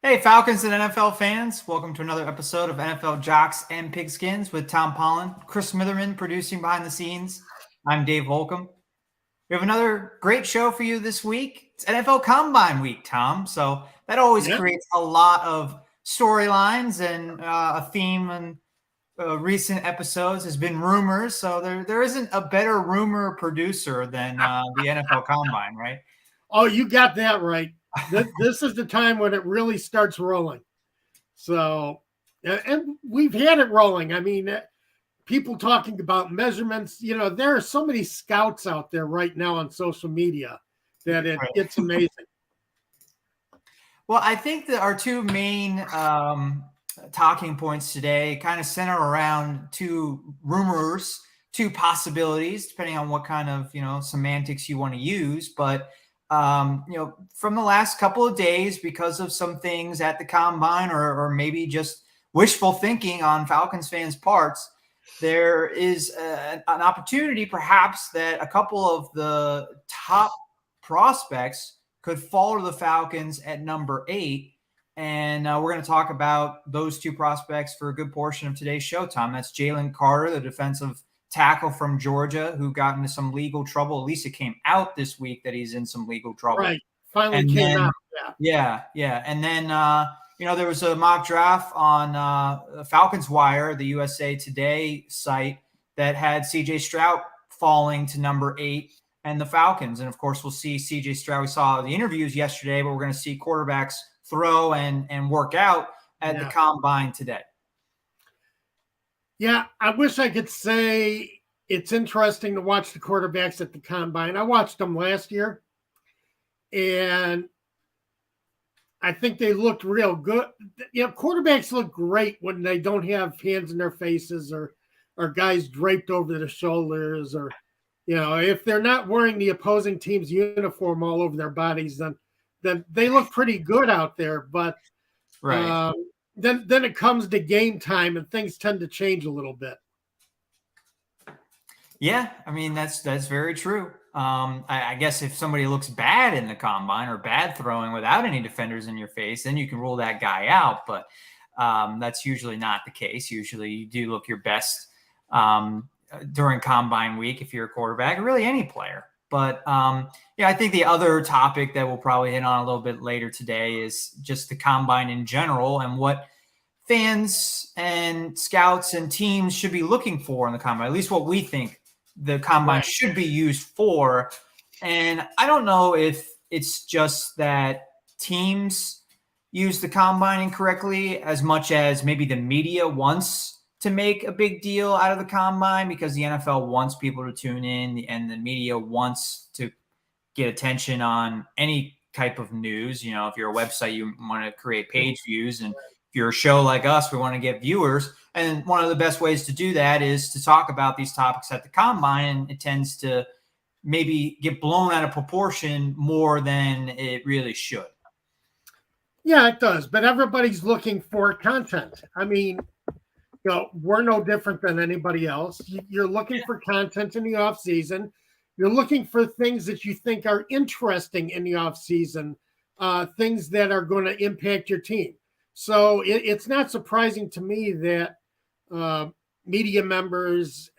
Hey, Falcons and NFL fans. Welcome to another episode of NFL Jocks and Pigskins with Tom Pollen, Chris Smitherman producing behind the scenes. I'm Dave Volcom. We have another great show for you this week. It's NFL Combine week, Tom. So that always creates a lot of storylines, and a theme in recent episodes has been rumors. So there isn't a better rumor producer than the NFL Combine, right? Oh, you got that right. This is the time when it really starts rolling. So, and we've had it rolling. I mean, people talking about measurements. You know, there are so many scouts out there right now on social media that it's amazing. Well, I think that our two main talking points today kind of center around two rumors, two possibilities, depending on what kind of semantics you want to use. But from the last couple of days, because of some things at the combine, or maybe just wishful thinking on Falcons fans' parts, there is an opportunity, perhaps, that a couple of the top prospects could fall to the Falcons at number 8. And we're going to talk about those two prospects for a good portion of today's show, Tom. That's Jalen Carter, the defensive tackle from Georgia, who got into some legal trouble. At least it came out this week that he's in some legal trouble. Right. Finally came out. Yeah. And then, there was a mock draft on Falcons Wire, the USA Today site, that had CJ Stroud falling to number 8 and the Falcons. And, of course, we'll see CJ Stroud. We saw the interviews yesterday, but we're going to see quarterbacks throw and work out at the combine today. Yeah, I wish I could say it's interesting to watch the quarterbacks at the combine. I watched them last year, and I think they looked real good. Quarterbacks look great when they don't have hands in their faces or guys draped over their shoulders, or if they're not wearing the opposing team's uniform all over their bodies, then they look pretty good out there. But right. Then it comes to game time and things tend to change a little bit. Yeah, I mean, that's very true. I guess if somebody looks bad in the combine or bad throwing without any defenders in your face, then you can rule that guy out. But that's usually not the case. Usually you do look your best during combine week if you're a quarterback, or really any player. But I think the other topic that we'll probably hit on a little bit later today is just the combine in general and what fans and scouts and teams should be looking for in the combine, at least what we think the combine should be used for. And I don't know if it's just that teams use the combine incorrectly as much as maybe the media wants to make a big deal out of the combine, because the NFL wants people to tune in and the media wants to get attention on any type of news. If you're a website, you want to create page views, and if you're a show like us, we want to get viewers. And one of the best ways to do that is to talk about these topics at the combine, and it tends to maybe get blown out of proportion more than it really should. Yeah, it does. But everybody's looking for content. I mean, we're no different than anybody else. You're looking for content in the off season. You're looking for things that you think are interesting in the off season, things that are going to impact your team. So it's not surprising to me that media members,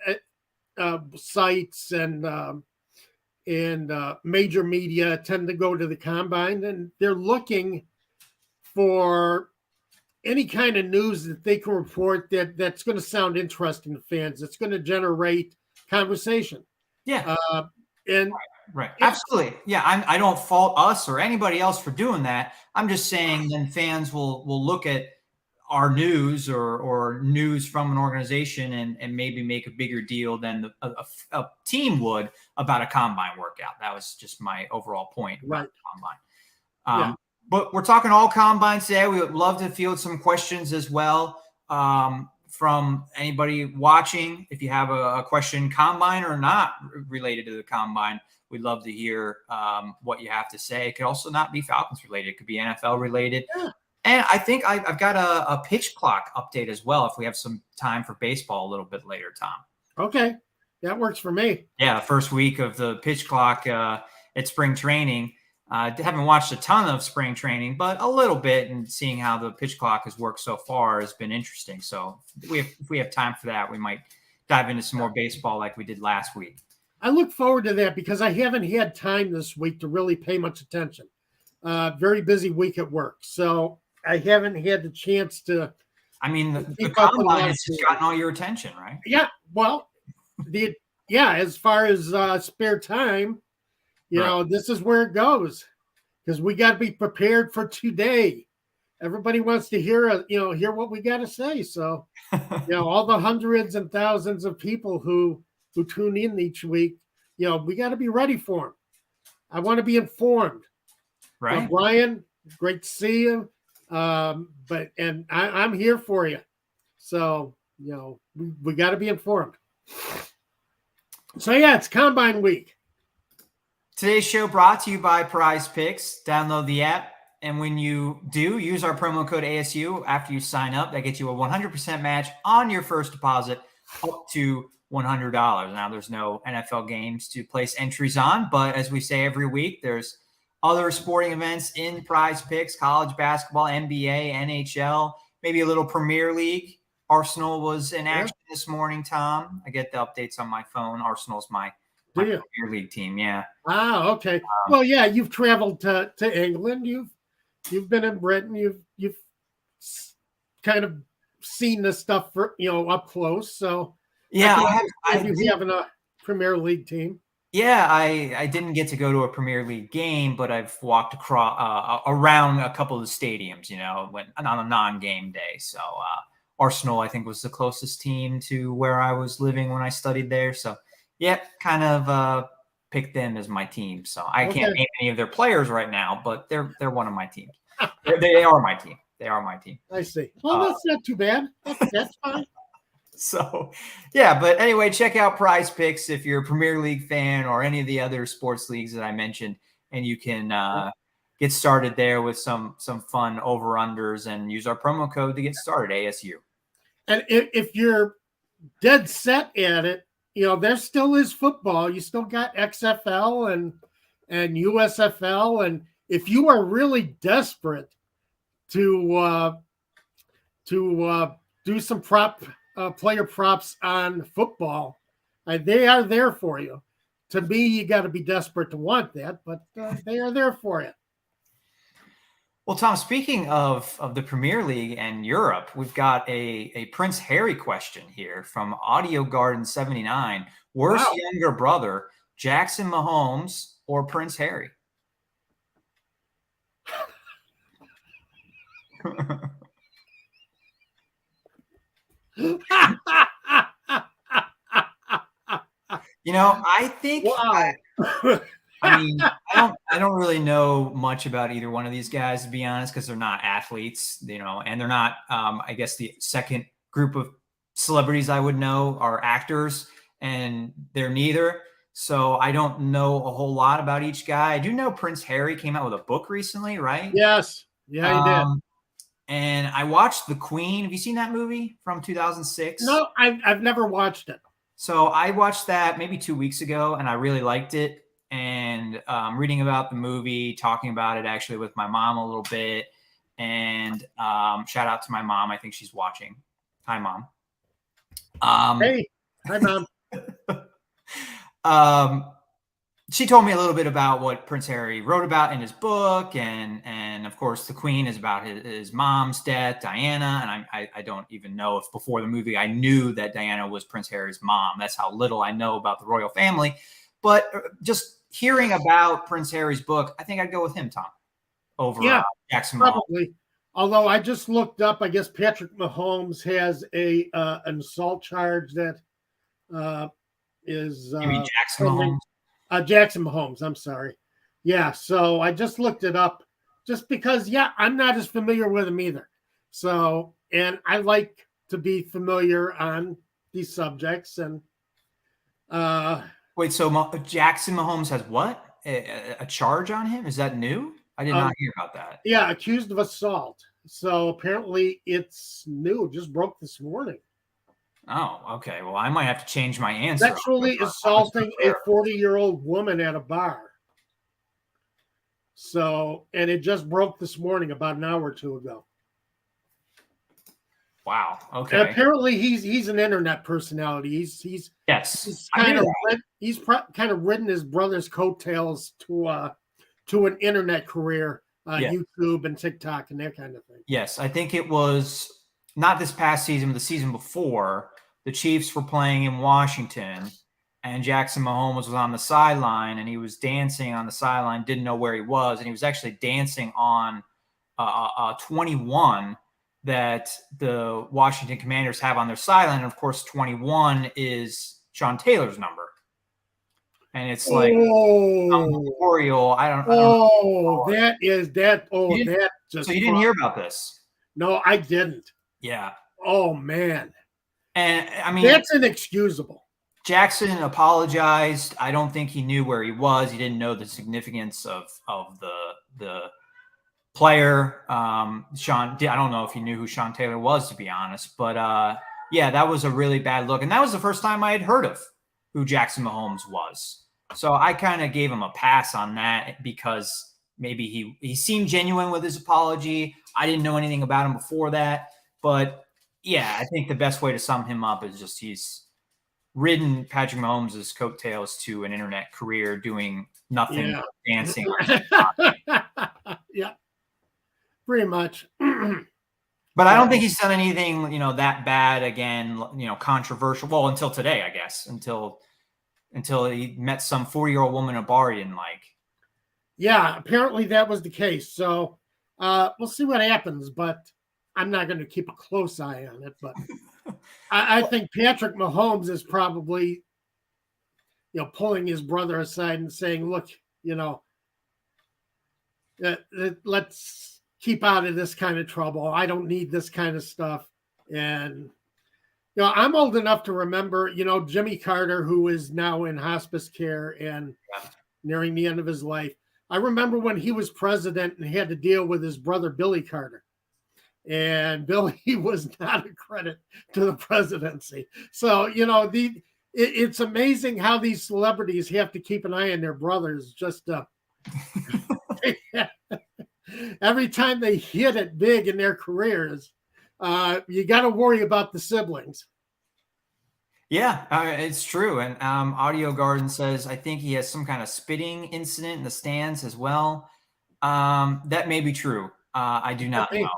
sites, and major media tend to go to the combine, and they're looking for any kind of news that they can report that's going to sound interesting to fans. It's going to generate conversation. Yeah. Right. Absolutely. Yeah. I don't fault us or anybody else for doing that. I'm just saying then fans will look at our news or news from an organization and maybe make a bigger deal than a team would about a combine workout. That was just my overall point about the combine. But we're talking all combines today. We would love to field some questions as well from anybody watching. If you have a question, combine or not related to the combine, we'd love to hear what you have to say. It could also not be Falcons related. It could be NFL related. Yeah. And I think I've got a pitch clock update as well, if we have some time for baseball a little bit later, Tom. Okay. That works for me. Yeah, the first week of the pitch clock at spring training. Haven't watched a ton of spring training, but a little bit, and seeing how the pitch clock has worked so far has been interesting. So if we have time for that, we might dive into some more baseball like we did last week. I look forward to that because I haven't had time this week to really pay much attention. Very busy week at work, so I haven't had the chance to. I mean, the combine has just gotten all your attention, right? Yeah, well, as far as spare time, this is where it goes because we got to be prepared for today. Everybody wants to hear what we got to say. So, all the hundreds and thousands of people who tune in each week, we got to be ready for them. I want to be informed. Right. Brian, great to see you. I'm here for you. So, we got to be informed. So, it's Combine Week. Today's show brought to you by Prize Picks. Download the app, and when you do, use our promo code ASU after you sign up. That gets you a 100% match on your first deposit up to $100. Now, there's no NFL games to place entries on, but as we say every week, there's other sporting events in Prize Picks: college basketball, NBA, NHL, maybe a little Premier League. Arsenal was in action this morning, Tom. I get the updates on my phone. Arsenal's my Premier League team, yeah. Ah, okay. Well, yeah, you've traveled to England. You've been in Britain. You've kind of seen this stuff up close. So yeah, you having a Premier League team. Yeah, I didn't get to go to a Premier League game, but I've walked around a couple of the stadiums, on a non-game day. So Arsenal, I think, was the closest team to where I was living when I studied there. So, kind of picked them as my team. So I can't name any of their players right now, but they're one of my teams. They are my team. They are my team. I see. Well, that's not too bad. That's fine. So, but anyway, check out Prize Picks if you're a Premier League fan or any of the other sports leagues that I mentioned, and you can get started there with some fun over-unders and use our promo code to get started, ASU. And if you're dead set at it, there still is football. You still got XFL and USFL, and if you are really desperate to do some player props on football, they are there for you. To me, you got to be desperate to want that, but they are there for you. Well, Tom, speaking of the Premier League and Europe, we've got a Prince Harry question here from Audio Garden 79. Worst younger brother, Jackson Mahomes or Prince Harry? I think I don't really know much about either one of these guys, to be honest, because they're not athletes, and they're not I guess the second group of celebrities I would know are actors, and they're neither. So I don't know a whole lot about each guy. I do know Prince Harry came out with a book recently, right? Yes. Yeah, he did. And I watched The Queen. Have you seen that movie from 2006? No, I've never watched it. So I watched that maybe 2 weeks ago, and I really liked it. And reading about the movie, talking about it actually with my mom a little bit. And shout out to my mom. I think she's watching. Hi, Mom. Hey. Hi, Mom. She told me a little bit about what Prince Harry wrote about in his book. And of course, The Queen is about his mom's death, Diana. And I don't even know if before the movie I knew that Diana was Prince Harry's mom. That's how little I know about the royal family. But just hearing about Prince Harry's book, I think I'd go with him, Tom, over Jackson Mahomes. Probably. Although I just looked up, I guess Patrick Mahomes has an assault charge that is. You mean Jackson Mahomes? Jackson Mahomes, I'm sorry. Yeah, so I just looked it up just because, I'm not as familiar with him either. So, and I like to be familiar on these subjects. And wait, so Jackson Mahomes has what? A charge on him? Is that new? I did not hear about that. Yeah, accused of assault. So apparently it's new, just broke this morning. Oh, okay. Well, I might have to change my answer. Sexually assaulting a 40-year-old woman at a bar. So, and it just broke this morning about an hour or two ago. Wow. And Okay. apparently he's an internet personality. He's Yes. kind of ridden his brother's coattails to an internet career, Yeah. YouTube and TikTok and that kind of thing. Yes, I think it was not this past season, but the season before. The Chiefs were playing in Washington, and Jackson Mahomes was on the sideline, and he was dancing on the sideline, didn't know where he was, and he was actually dancing on 21 that the Washington Commanders have on their sideline. And of course, 21 is Sean Taylor's number. And it's like memorial. I don't know. That is that. Oh, that just. So you didn't hear about this? No, I didn't. Yeah. Oh man. And I mean, that's inexcusable. Jackson apologized. I don't think he knew where he was. He didn't know the significance of the player. Sean, I don't know if he knew who Sean Taylor was, to be honest. But yeah, that was a really bad look. And that was the first time I had heard of who Jackson Mahomes was. So I kind of gave him a pass on that because maybe he seemed genuine with his apology. I didn't know anything about him before that. But yeah, I think the best way to sum him up is just he's ridden Patrick Mahomes' coattails to an internet career doing nothing but dancing. Yeah, pretty much. But I don't think he's done anything, that bad again, controversial. Well, until today, I guess, until he met some 40-year-old woman in a bar he didn't like. Yeah, apparently that was the case. So we'll see what happens, but I'm not going to keep a close eye on it. But I think Patrick Mahomes is probably, pulling his brother aside and saying, look, let's keep out of this kind of trouble. I don't need this kind of stuff. And, I'm old enough to remember, Jimmy Carter, who is now in hospice care and nearing the end of his life. I remember when he was president and he had to deal with his brother, Billy Carter. And Billy was not a credit to the presidency. So, it's amazing how these celebrities have to keep an eye on their brothers. Just every time they hit it big in their careers, you got to worry about the siblings. Yeah, it's true. And Audio Garden says, I think he has some kind of spitting incident in the stands as well. That may be true. I do not know.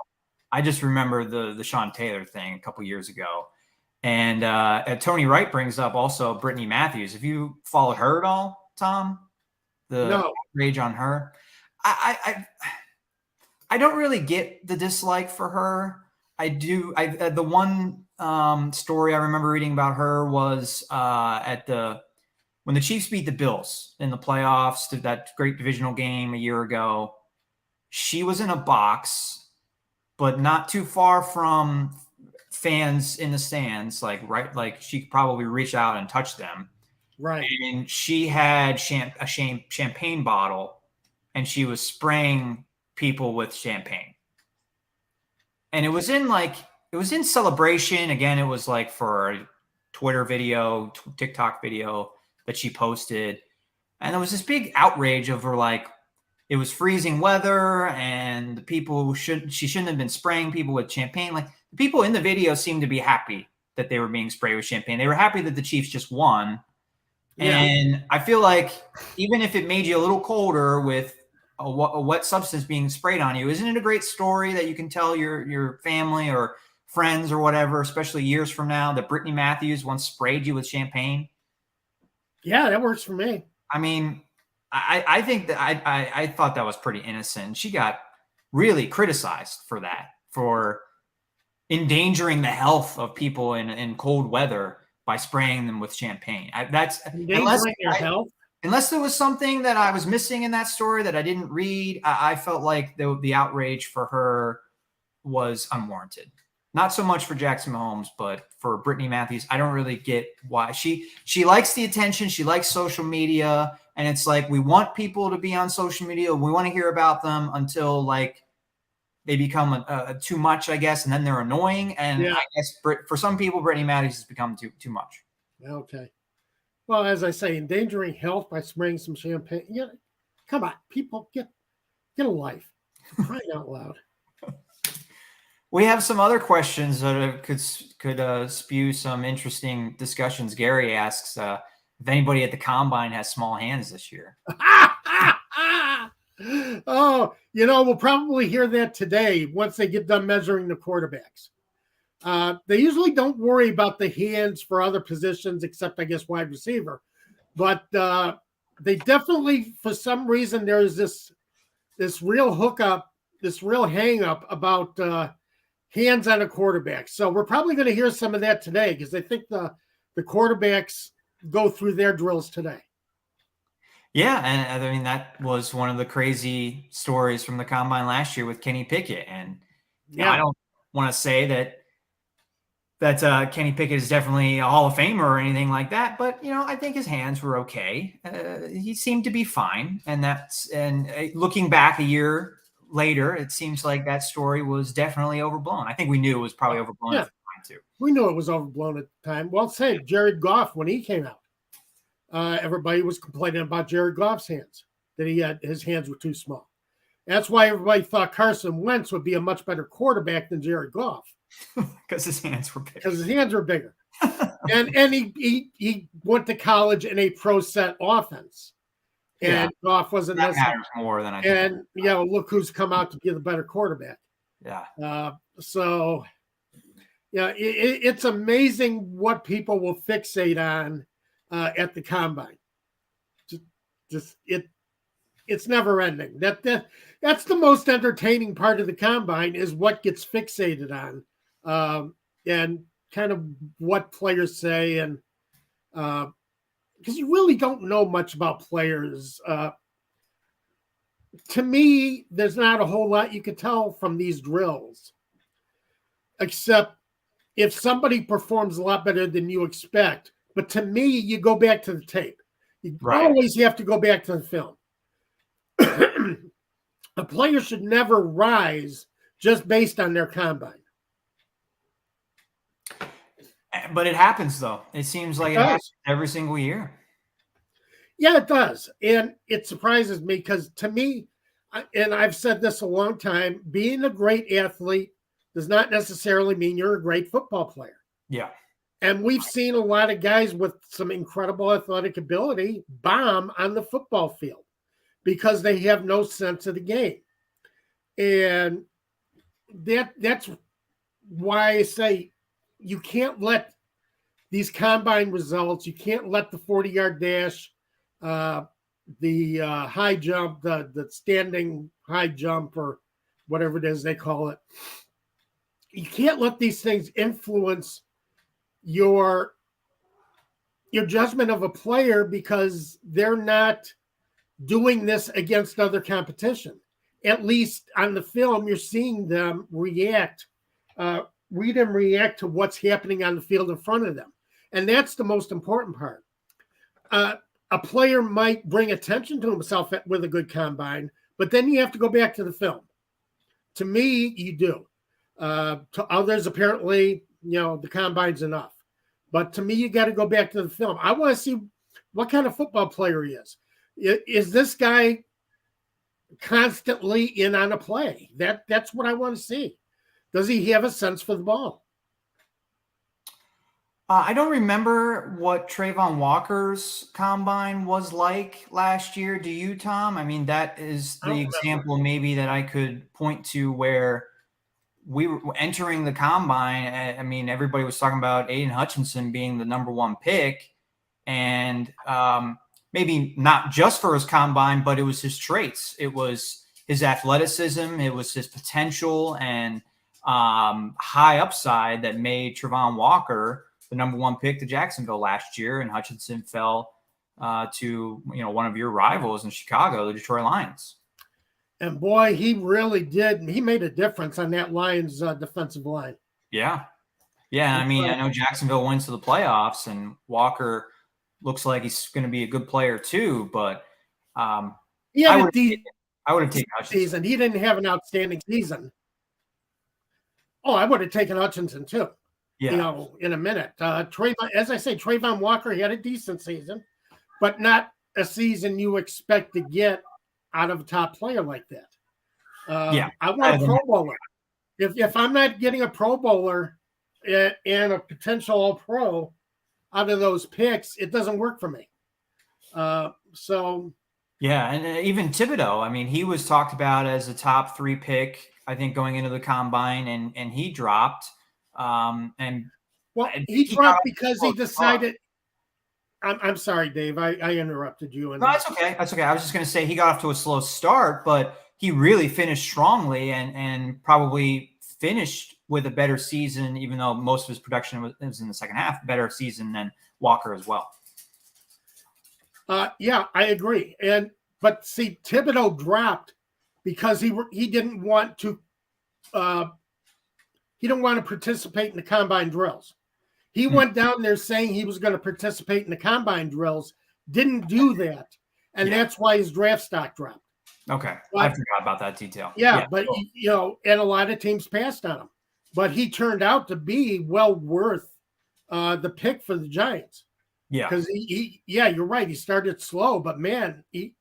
I just remember the Sean Taylor thing a couple years ago. And Tony Wright brings up also Brittany Matthews. Have you followed her at all, Tom? The rage on her? I don't really get the dislike for her. I do. The one story I remember reading about her was when the Chiefs beat the Bills in the playoffs, that great divisional game a year ago. She was in a box, but not too far from fans in the stands, like she could probably reach out and touch them. Right. And she had a champagne bottle, and she was spraying people with champagne. And it was in celebration. Again, it was like for a Twitter video, TikTok video that she posted. And there was this big outrage over it was freezing weather and the people she shouldn't have been spraying people with champagne. Like the people in the video seemed to be happy that they were being sprayed with champagne. They were happy that the Chiefs just won. Yeah. And I feel like even if it made you a little colder with a wet substance being sprayed on you, isn't it a great story that you can tell your family or friends or whatever, especially years from now, that Brittany Matthews once sprayed you with champagne? Yeah, that works for me. I mean, I think that I thought that was pretty innocent. She got really criticized for that, for endangering the health of people in cold weather by spraying them with champagne. Unless there was something that I was missing in that story that I didn't read, I felt like the outrage for her was unwarranted. Not so much for Jackson Mahomes, but for Brittany Matthews. I don't really get why. She likes the attention. She likes social media. And it's like we want people to be on social media. We want to hear about them until they become too much, I guess, and then they're annoying. And I guess for some people, Brittany Matthews has become too much. Okay. Well, as I say, endangering health by spraying some champagne. Yeah, come on, people, Get a life. Crying out loud. We have some other questions that could spew some interesting discussions. Gary asks if anybody at the combine has small hands this year. Oh, we'll probably hear that today once they get done measuring the quarterbacks. They usually don't worry about the hands for other positions except, I guess, wide receiver. But they definitely, for some reason, there's this real hookup, this real hang up about hands on a quarterback. So we're probably going to hear some of that today because I think the quarterbacks go through their drills today. Yeah, and I mean that was one of the crazy stories from the combine last year with Kenny Pickett. And I don't want to say that Kenny Pickett is definitely a Hall of Famer or anything like that, but I think his hands were okay. He seemed to be fine, and looking back a year later, it seems like that story was definitely overblown. I think we knew it was probably overblown at the time too. We knew it was overblown at the time. Well, say Jared Goff when he came out, everybody was complaining about Jared Goff's hands, that his hands were too small. That's why everybody thought Carson Wentz would be a much better quarterback than Jared Goff. Because his hands were bigger. Because his hands were bigger. and he went to college in a pro set offense. And Goff wasn't that matters more than I think. And look who's come out to be the better quarterback. Yeah. So it's amazing what people will fixate on at the combine. It's never ending. That's the most entertaining part of the combine is what gets fixated on, and kind of what players say, and because you really don't know much about players. To me, there's not a whole lot you could tell from these drills, except if somebody performs a lot better than you expect. But to me, you go back to the tape. You always have to go back to the film. A player should never rise just based on their combine. But it happens, though. It seems like it happens every single year. Yeah, it does. And it surprises me because to me, and I've said this a long time, being a great athlete does not necessarily mean you're a great football player. Yeah. And we've seen a lot of guys with some incredible athletic ability bomb on the football field because they have no sense of the game. And that's why I say you can't let these combine results, you can't let the 40-yard dash, the high jump, the standing high jump, or whatever it is they call it. You can't let these things influence your judgment of a player because they're not doing this against other competition. At least on the film, you're seeing them react, read and react to what's happening on the field in front of them. And that's the most important part. A player might bring attention to himself with a good combine, but then you have to go back to the film. To me, you do. To others, apparently, the combine's enough. But to me, you got to go back to the film. I want to see what kind of football player he is. Is this guy constantly in on a play? That's what I want to see. Does he have a sense for the ball? I don't remember what Trayvon Walker's combine was like last year. Do you, Tom? I mean, that is the example maybe that I could point to where we were entering the combine. I mean, everybody was talking about Aiden Hutchinson being the number one pick, and maybe not just for his combine, but it was his traits. It was his athleticism. It was his potential and high upside that made Trayvon Walker the number one pick to Jacksonville last year, and Hutchinson fell to one of your rivals in Chicago, the Detroit Lions. And boy, he really did. He made a difference on that Lions defensive line. Yeah. I mean, I know Jacksonville went to the playoffs, and Walker looks like he's going to be a good player too. But I would have taken Hutchinson. Season. He didn't have an outstanding season. Oh, I would have taken Hutchinson too. Yeah. In a minute. As I say, Trayvon Walker, he had a decent season, but not a season you expect to get out of a top player like that. Yeah. I want a Pro Bowler. If I'm not getting a Pro Bowler and a potential All Pro out of those picks, it doesn't work for me. So yeah, and even Thibodeau, I mean, he was talked about as a top 3 pick, I think, going into the combine, and he dropped. And well, I think he he got dropped because he decided. I'm sorry, Dave. I interrupted you. No, that's okay. That's okay. I was just going to say he got off to a slow start, but he really finished strongly and probably finished with a better season, even though most of his production was in the second half, better season than Walker as well. Yeah, I agree. But see, Thibodeau dropped because he didn't want to participate in the combine drills. He went down there saying he was going to participate in the combine drills, didn't do that, and that's why his draft stock dropped. Okay, I forgot about that detail. Yeah, but cool. And a lot of teams passed on him, but he turned out to be well worth the pick for the Giants. Yeah, because you're right. He started slow, but man, he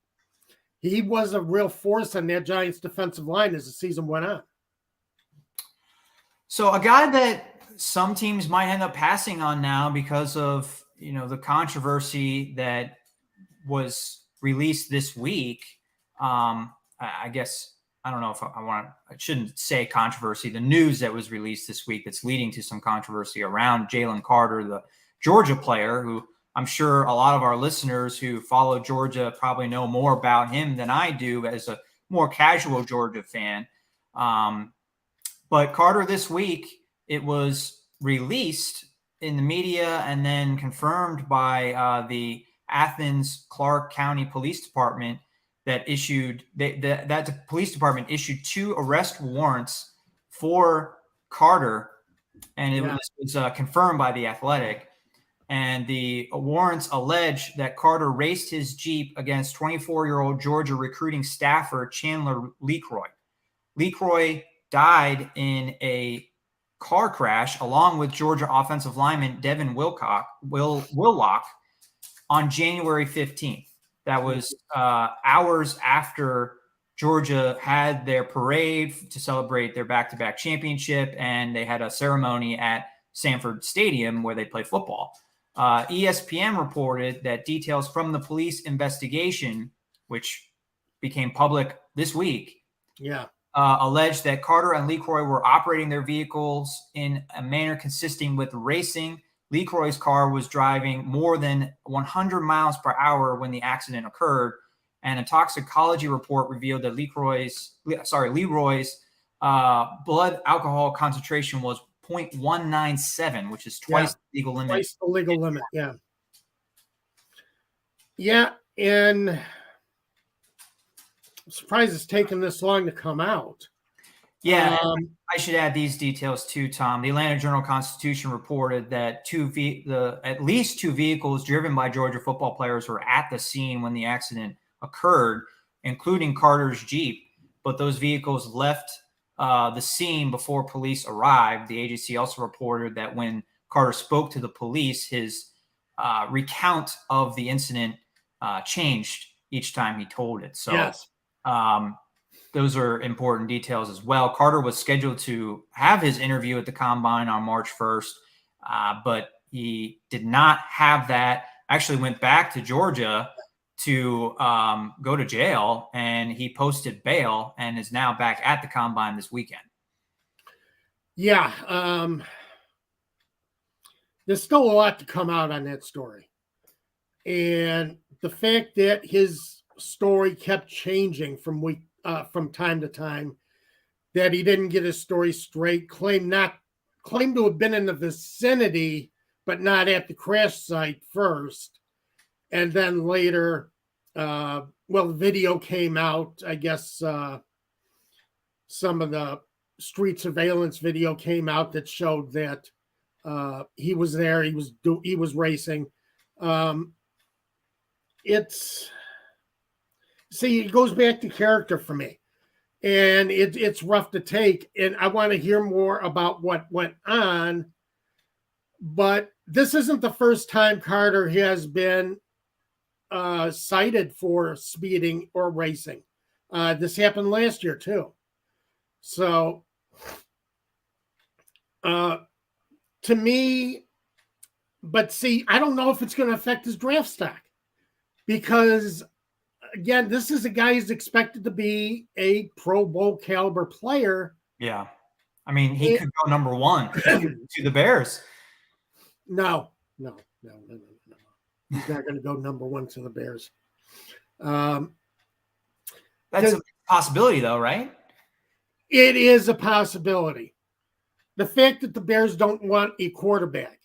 was a real force on that Giants defensive line as the season went on. So a guy that some teams might end up passing on now because of the controversy that was released this week. I guess I don't know if I shouldn't say controversy. The news that was released this week that's leading to some controversy around Jalen Carter, the Georgia player, who I'm sure a lot of our listeners who follow Georgia probably know more about him than I do as a more casual Georgia fan. But Carter this week, it was released in the media and then confirmed by the Athens Clarke County Police Department that that police department issued 2 arrest warrants for Carter, and it was confirmed by The Athletic. And the warrants allege that Carter raced his Jeep against 24-year-old Georgia recruiting staffer Chandler Lecroy. Lecroy died in a car crash along with Georgia offensive lineman Devin Willock on January 15th. That was hours after Georgia had their parade to celebrate their back-to-back championship, and they had a ceremony at Sanford Stadium where they play football. ESPN reported that details from the police investigation, which became public this week, alleged that Carter and Lecroy were operating their vehicles in a manner consisting with racing. Lecroy's car was driving more than 100 miles per hour when the accident occurred, and a toxicology report revealed that Leroy's blood alcohol concentration was 0.197, which is twice the legal limit. Twice the legal limit, yeah. Yeah, and I'm surprised it's taken this long to come out. Yeah, I should add these details too, Tom. The Atlanta Journal-Constitution reported that at least 2 vehicles driven by Georgia football players were at the scene when the accident occurred, including Carter's Jeep. But those vehicles left the scene before police arrived. The agency also reported that when Carter spoke to the police, his recount of the incident changed each time he told it. So yes. Those are important details as well. Carter was scheduled to have his interview at the Combine on March 1st, but he did not have that. Actually went back to Georgia to go to jail, and he posted bail and is now back at the Combine this weekend. Yeah. There's still a lot to come out on that story. And the fact that his story kept changing from time to time, that he didn't get his story straight, claimed to have been in the vicinity, but not at the crash site first. And then later, the video came out. I guess some of the street surveillance video came out that showed that he was there. He was racing. It goes back to character for me, and it's rough to take. And I want to hear more about what went on. But this isn't the first time Carter has been cited for speeding or racing. This happened last year too. So, to me, but see, I don't know if it's going to affect his draft stock because, again, this is a guy who's expected to be a Pro Bowl caliber player. Yeah. I mean, he could go number 1 to the Bears. No. He's not going to go number 1 to the Bears. That's a possibility, though, right? It is a possibility. The fact that the Bears don't want a quarterback,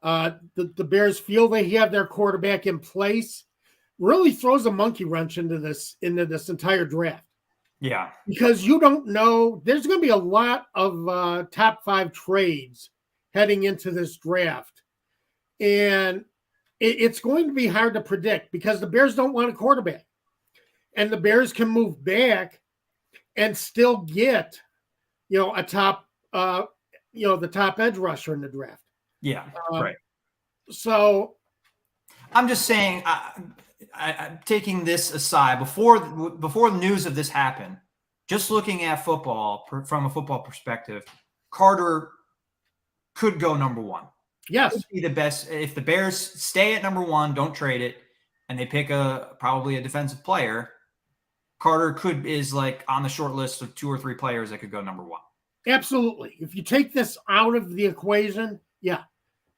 the Bears feel they have their quarterback in place, really throws a monkey wrench into this entire draft. Yeah. Because you don't know, there's going to be a lot of top 5 trades heading into this draft. And it's going to be hard to predict because the Bears don't want a quarterback. And the Bears can move back and still get, a top, the top edge rusher in the draft. Yeah, right. So I'm just saying, I'm taking this aside before the news of this happened, just looking at football from a football perspective, Carter could go number 1. Yes. Could be the best. If the Bears stay at number 1, don't trade it, and they pick probably a defensive player, Carter is like on the short list of 2 or 3 players that could go number 1. Absolutely. If you take this out of the equation, yeah,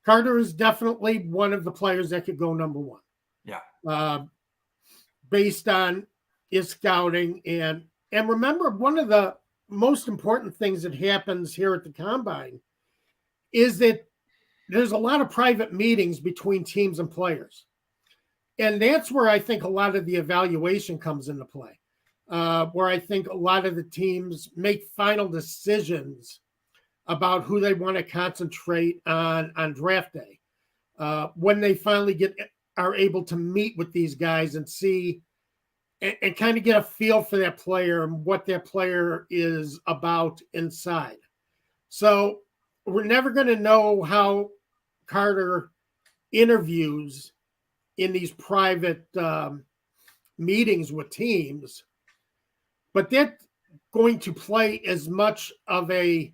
Carter is definitely one of the players that could go number 1. Yeah. Based on his scouting. And remember, one of the most important things that happens here at the Combine is that there's a lot of private meetings between teams and players. And that's where I think a lot of the evaluation comes into play, where I think a lot of the teams make final decisions about who they want to concentrate on draft day. When they finally are able to meet with these guys and see and kind of get a feel for that player and what that player is about inside. So we're never going to know how Carter interviews in these private meetings with teams, but that's going to play as much of a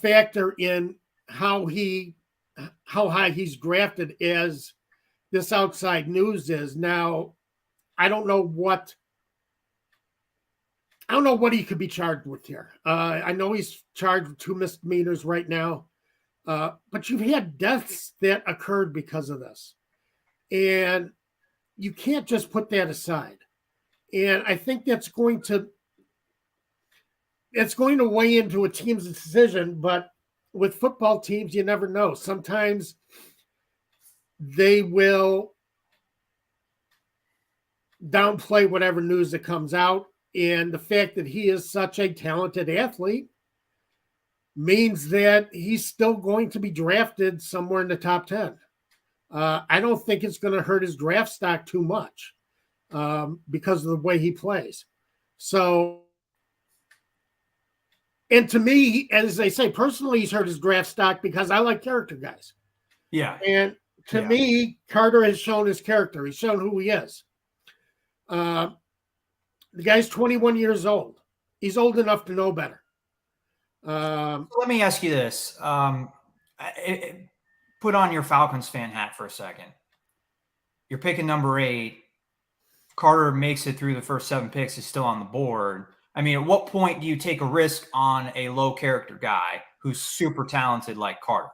factor in how high he's drafted as this outside news is. Now, I don't know what he could be charged with here. I know he's charged with 2 misdemeanors right now, but you've had deaths that occurred because of this. And you can't just put that aside. And I think that's going to weigh into a team's decision, but with football teams, you never know. Sometimes they will downplay whatever news that comes out. And the fact that he is such a talented athlete means that he's still going to be drafted somewhere in the top 10. I don't think it's going to hurt his draft stock too much because of the way he plays. So, and to me, as I say, personally, he's hurt his draft stock because I like character guys. Yeah. And to me, Carter has shown his character. He's shown who he is. The guy's 21 years old. He's old enough to know better. Let me ask you this. Put on your Falcons fan hat for a second. You're picking number 8. Carter makes it through the first 7 picks. He's still on the board. I mean, at what point do you take a risk on a low character guy who's super talented like Carter?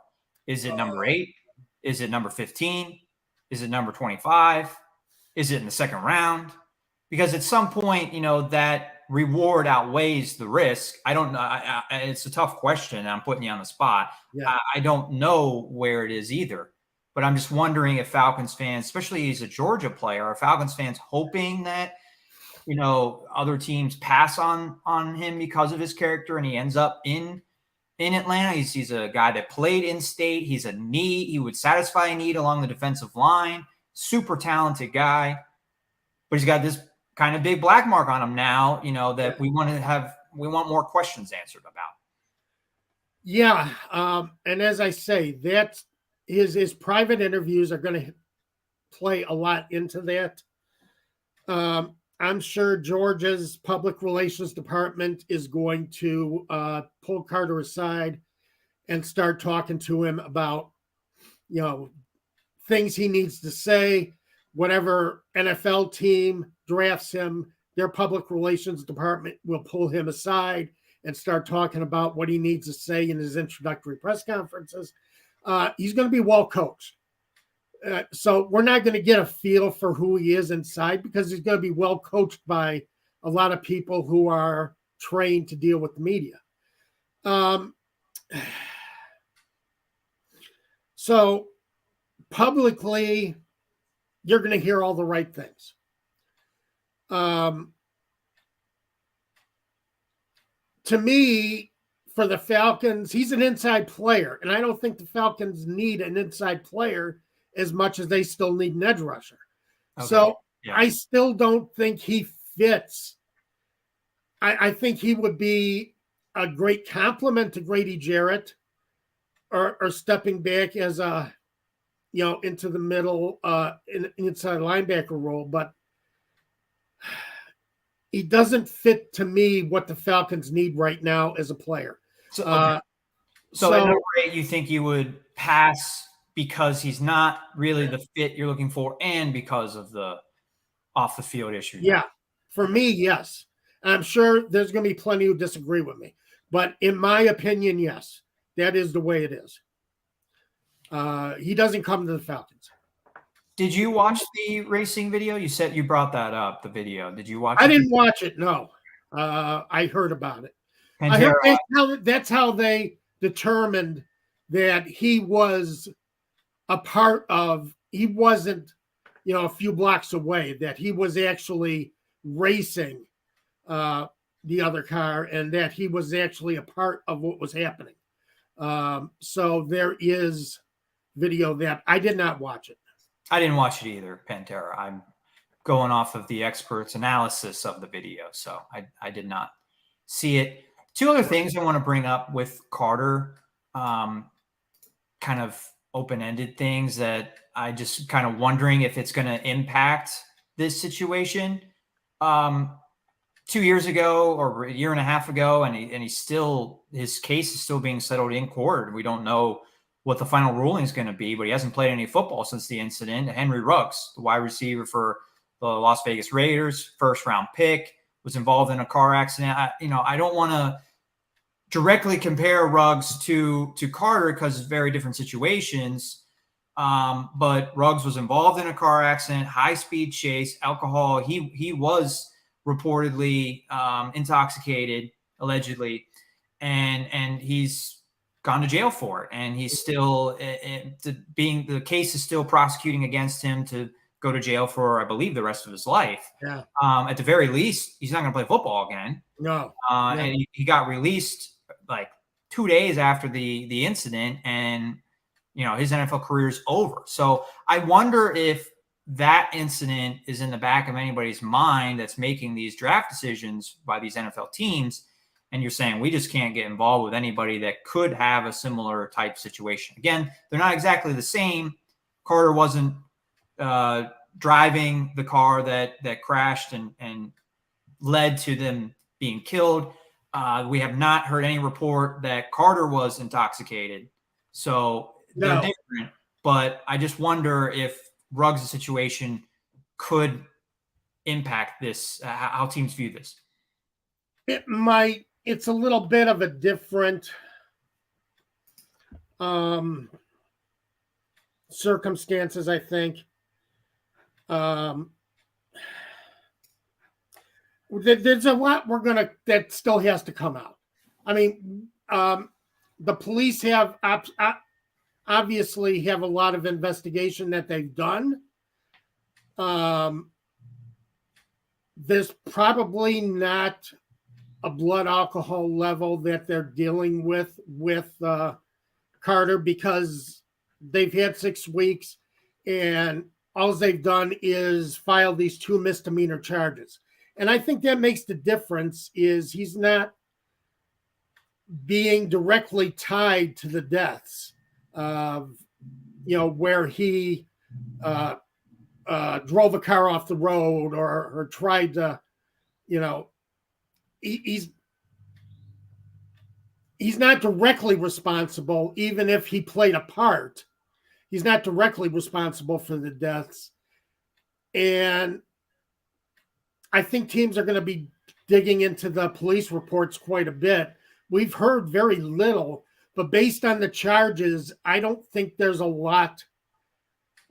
Is it number 8? Is it number 15? Is it number 25? Is it in the second round? Because at some point, that reward outweighs the risk. I don't know. It's a tough question. I'm putting you on the spot. Yeah. I don't know where it is either. But I'm just wondering if Falcons fans, especially he's a Georgia player, are Falcons fans hoping that, other teams pass on him because of his character and he ends up in Atlanta? He's a guy that played in state. He's a need. He would satisfy a need along the defensive line. Super talented guy. But he's got this kind of big black mark on him now, that we want more questions answered about. Yeah. And as I say, that his private interviews are going to play a lot into that. I'm sure Georgia's public relations department is going to pull Carter aside and start talking to him about, things he needs to say. Whatever NFL team drafts him, their public relations department will pull him aside and start talking about what he needs to say in his introductory press conferences. He's going to be well coached. So we're not going to get a feel for who he is inside because he's going to be well coached by a lot of people who are trained to deal with the media. So publicly, you're going to hear all the right things. To me, for the Falcons, he's an inside player, and I don't think the Falcons need an inside player as much as they still need an edge rusher. Okay. So yeah. I still don't think he fits. I think he would be a great compliment to Grady Jarrett or stepping back as a, into the middle inside linebacker role, but he doesn't fit to me what the Falcons need right now as a player. So at no rate you think you would pass because he's not really the fit you're looking for and because of the off the field issue. Yeah. For me, yes. I'm sure there's going to be plenty who disagree with me. But in my opinion, yes, that is the way it is. He doesn't come to the Falcons. Did you watch the racing video? You said you brought that up, the video. Did you watch it? I didn't watch it, no. I heard about it. I heard that's how they determined that he was a part of, he wasn't, a few blocks away, that he was actually racing the other car and that he was actually a part of what was happening. So there is video that I did not watch it. I didn't watch it either, Pantera. I'm going off of the experts' analysis of the video, so I did not see it. Two other things I want to bring up with Carter, kind of open-ended things that I just kind of wondering if it's going to impact this situation. 2 years ago or a year and a half ago, and his case is still being settled in court. We don't know what the final ruling is going to be, but he hasn't played any football since the incident. Henry Ruggs, the wide receiver for the Las Vegas Raiders, first-round pick, was involved in a car accident. I don't want to directly compare Ruggs to Carter because it's very different situations. But Ruggs was involved in a car accident, high-speed chase, alcohol. He was reportedly intoxicated, allegedly, and he's gone to jail for it. And he's still the case is still prosecuting against him to go to jail for, I believe, the rest of his life. Yeah. At the very least, he's not going to play football again. No. And he got released like 2 days after the incident, and his NFL career is over. So I wonder if that incident is in the back of anybody's mind that's making these draft decisions by these NFL teams. And you're saying, we just can't get involved with anybody that could have a similar type situation. Again, they're not exactly the same. Carter wasn't driving the car that crashed and led to them being killed. We have not heard any report that Carter was intoxicated. So they're different. But I just wonder if Ruggs' situation could impact this, how teams view this. It might. It's a little bit of a different circumstances, I think. There's a lot that still has to come out. I mean, the police have obviously have a lot of investigation that they've done. There's probably not a blood alcohol level that they're dealing with Carter because they've had 6 weeks and all they've done is file these 2 misdemeanor charges. And I think that makes the difference is he's not being directly tied to the deaths of, where he drove a car off the road or tried to, he's not directly responsible, even if he played a part. He's not directly responsible for the deaths. And I think teams are going to be digging into the police reports quite a bit. We've heard very little, but based on the charges, I don't think there's a lot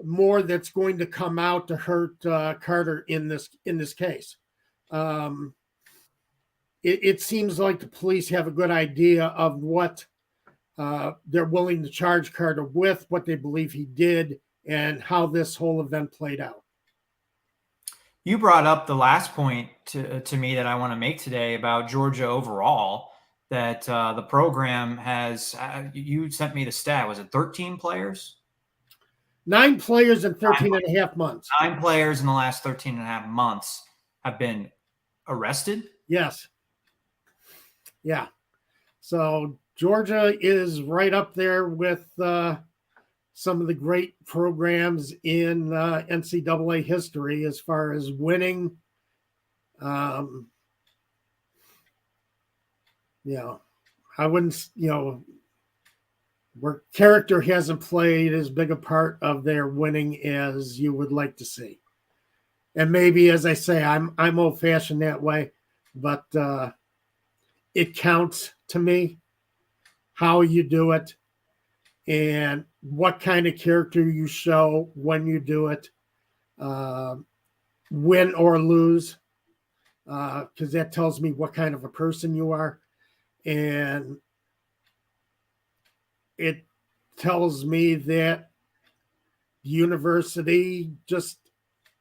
more that's going to come out to hurt Carter in this case. It seems like the police have a good idea of what they're willing to charge Carter with, what they believe he did, and how this whole event played out. You brought up the last point to me that I want to make today about Georgia overall, that the program has, you sent me the stat, was it 13 players? 9 players in 13 and a half months. 9 players in the last 13 and a half months have been arrested? Yes. Yeah. So Georgia is right up there with some of the great programs in NCAA history as far as winning. I wouldn't, where character hasn't played as big a part of their winning as you would like to see. And maybe, as I say, I'm old-fashioned that way, but it counts to me how you do it and what kind of character you show when you do it, win or lose, because that tells me what kind of a person you are. And it tells me that the university just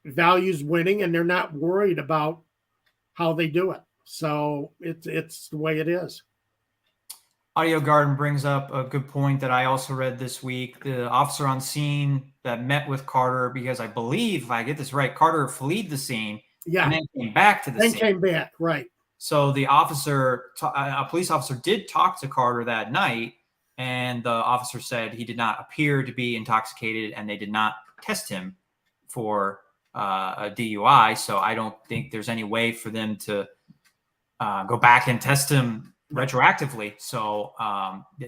values winning and they're not worried about how they do it. So it's the way it is. Audio Garden brings up a good point that I also read this week. The officer on scene that met with Carter, because I believe, if I get this right, Carter fled the scene and then came back to the scene. Then came back, right. So the officer, a police officer, did talk to Carter that night, and the officer said he did not appear to be intoxicated and they did not test him for a DUI. So I don't think there's any way for them to go back and test him retroactively. So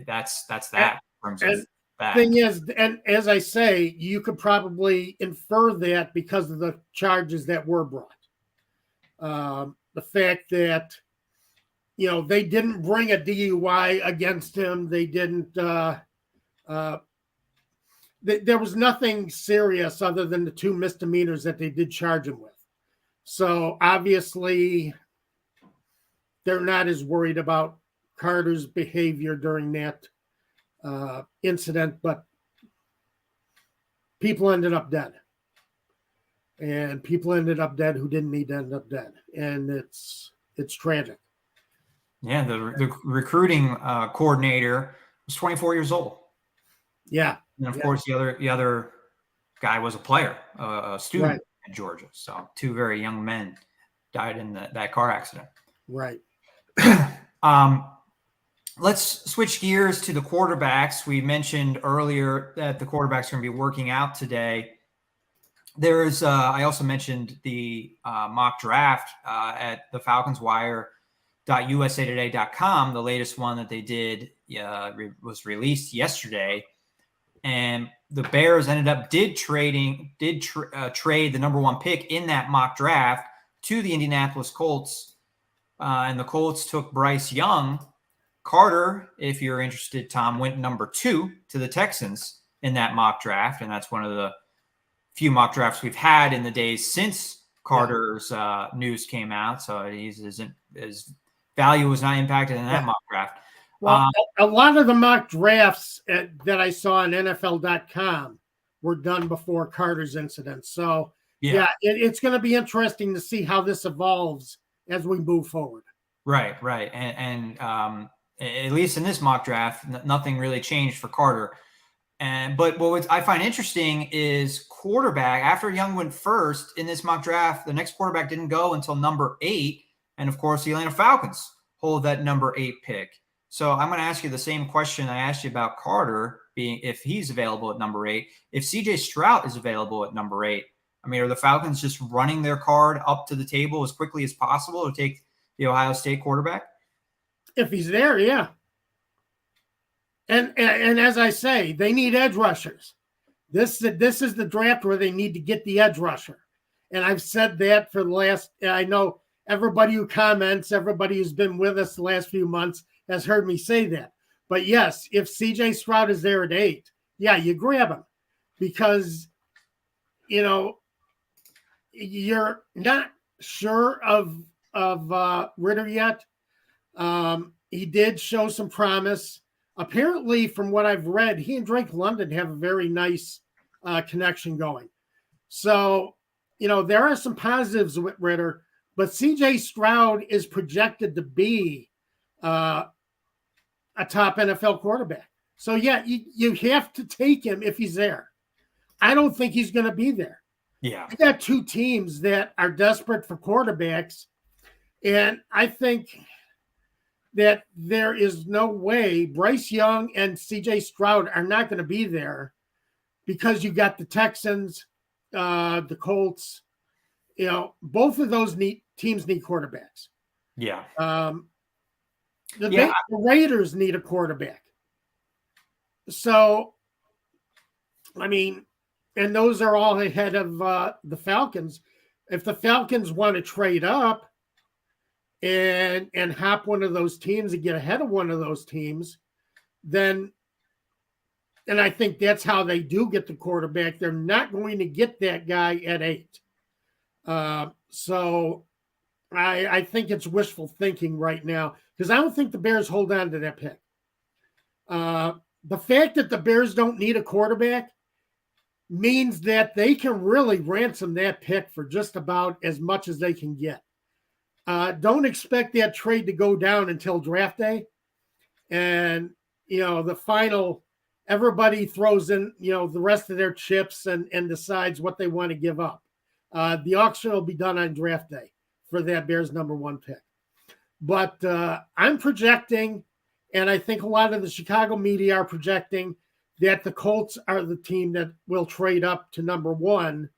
that's that. And thing is, and as I say, you could probably infer that because of the charges that were brought. The fact that, they didn't bring a DUI against him. They didn't, there was nothing serious other than the 2 misdemeanors that they did charge him with. So obviously they're not as worried about Carter's behavior during that incident, but people ended up dead. And people ended up dead who didn't need to end up dead. And it's tragic. Yeah, the recruiting coordinator was 24 years old. Yeah. And of course, the other guy was a player, a student at Georgia. So 2 very young men died in that car accident. Right. Let's switch gears to the quarterbacks. We mentioned earlier that the quarterbacks are going to be working out today. There's, I also mentioned the mock draft at the FalconsWire.usatoday.com. The latest one that they did was released yesterday, and the Bears did trade the number 1 pick in that mock draft to the Indianapolis Colts, and the Colts took Bryce Young. Carter, if you're interested, Tom, went number 2 to the Texans in that mock draft, and that's one of the few mock drafts we've had in the days since Carter's news came out. So his value was not impacted in that mock draft. Well, a lot of the mock drafts that I saw on NFL.com were done before Carter's incident. So, it's going to be interesting to see how this evolves as we move forward. Right. And at least in this mock draft, nothing really changed for Carter. But what I find interesting is quarterback. After Young went first in this mock draft, the next quarterback didn't go until number 8. And of course, the Atlanta Falcons hold that number 8 pick. So I'm going to ask you the same question I asked you about Carter, being if he's available at number 8. If CJ Stroud is available at number 8, I mean, are the Falcons just running their card up to the table as quickly as possible to take the Ohio State quarterback? If he's there, yeah. And as I say, they need edge rushers. This is the draft where they need to get the edge rusher. And I've said that for the last, I know everybody who comments, everybody who's been with us the last few months has heard me say that. But yes, if CJ Stroud is there at 8, yeah, you grab him because, you're not sure of Ritter yet. He did show some promise. Apparently, from what I've read, he and Drake London have a very nice connection going. So, there are some positives with Ritter, but CJ Stroud is projected to be a top NFL quarterback. So, yeah, you have to take him if he's there. I don't think he's going to be there. Yeah. We got two teams that are desperate for quarterbacks, and I think that there is no way Bryce Young and CJ Stroud are not going to be there because you got the Texans, the Colts, both of those teams need quarterbacks. Yeah. The Raiders need a quarterback. So, I mean, and those are all ahead of the Falcons. If the Falcons want to trade up and hop one of those teams and get ahead of one of those teams, then, and I think that's how they do get the quarterback. They're not going to get that guy at 8. So I think it's wishful thinking right now because I don't think the Bears hold on to that pick. The fact that the Bears don't need a quarterback means that they can really ransom that pick for just about as much as they can get. Don't expect that trade to go down until draft day. And, the final, everybody throws in, the rest of their chips and decides what they want to give up. The auction will be done on draft day for that Bears number 1 pick. But I'm projecting, and I think a lot of the Chicago media are projecting, that the Colts are the team that will trade up to number 1.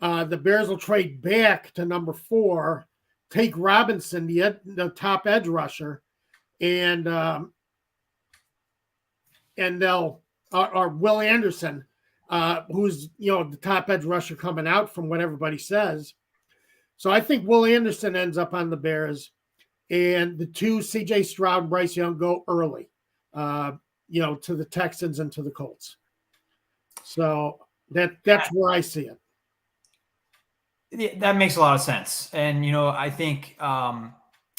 The Bears will trade back to number 4, take Robinson, the top edge rusher, and they'll or Will Anderson, who's the top edge rusher coming out from what everybody says. So I think Will Anderson ends up on the Bears, and the 2 CJ Stroud and Bryce Young go early. To the Texans and to the Colts. So that's where I see it. Yeah, that makes a lot of sense. And, I think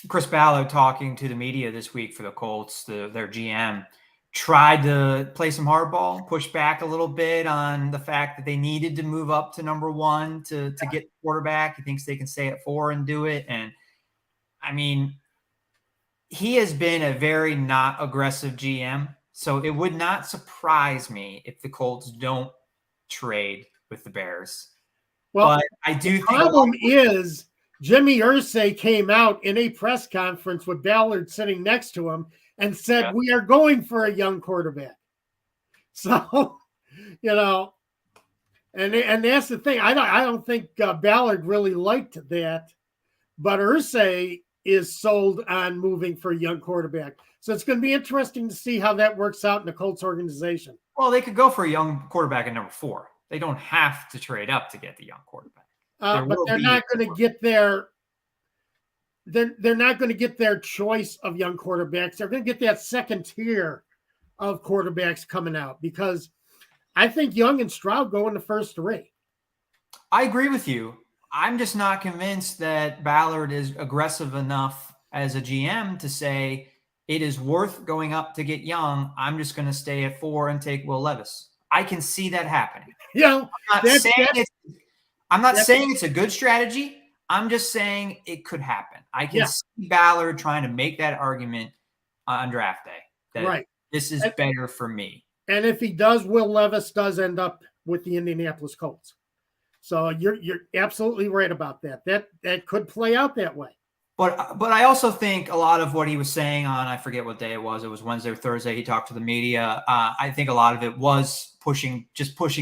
Chris Ballard talking to the media this week for the Colts, their GM, tried to play some hardball, push back a little bit on the fact that they needed to move up to number 1 to get the quarterback. He thinks they can stay at 4 and do it. And, I mean, he has been a very not aggressive GM. So it would not surprise me if the Colts don't trade with the Bears. Well, but I do think the problem is Jimmy Irsay came out in a press conference with Ballard sitting next to him and said, we are going for a young quarterback. So, and that's the thing. I don't think Ballard really liked that, but Irsay is sold on moving for a young quarterback. So it's going to be interesting to see how that works out in the Colts organization. Well, they could go for a young quarterback at number 4. They don't have to trade up to get the young quarterback. But they're not going to get their they're not going to get their choice of young quarterbacks. They're going to get that second tier of quarterbacks coming out because I think Young and Stroud go in the first 3. I agree with you. I'm just not convinced that Ballard is aggressive enough as a GM to say it is worth going up to get Young. I'm just going to stay at 4 and take Will Levis. I can see that happening. I'm not saying it's a good strategy. I'm just saying it could happen. I can see Ballard trying to make that argument on draft day. That this is better for me. And if he does, Will Levis does end up with the Indianapolis Colts. So you're absolutely right about that. That could play out that way. But I also think a lot of what he was saying on, I forget what day it was Wednesday or Thursday, he talked to the media. I think a lot of it was pushing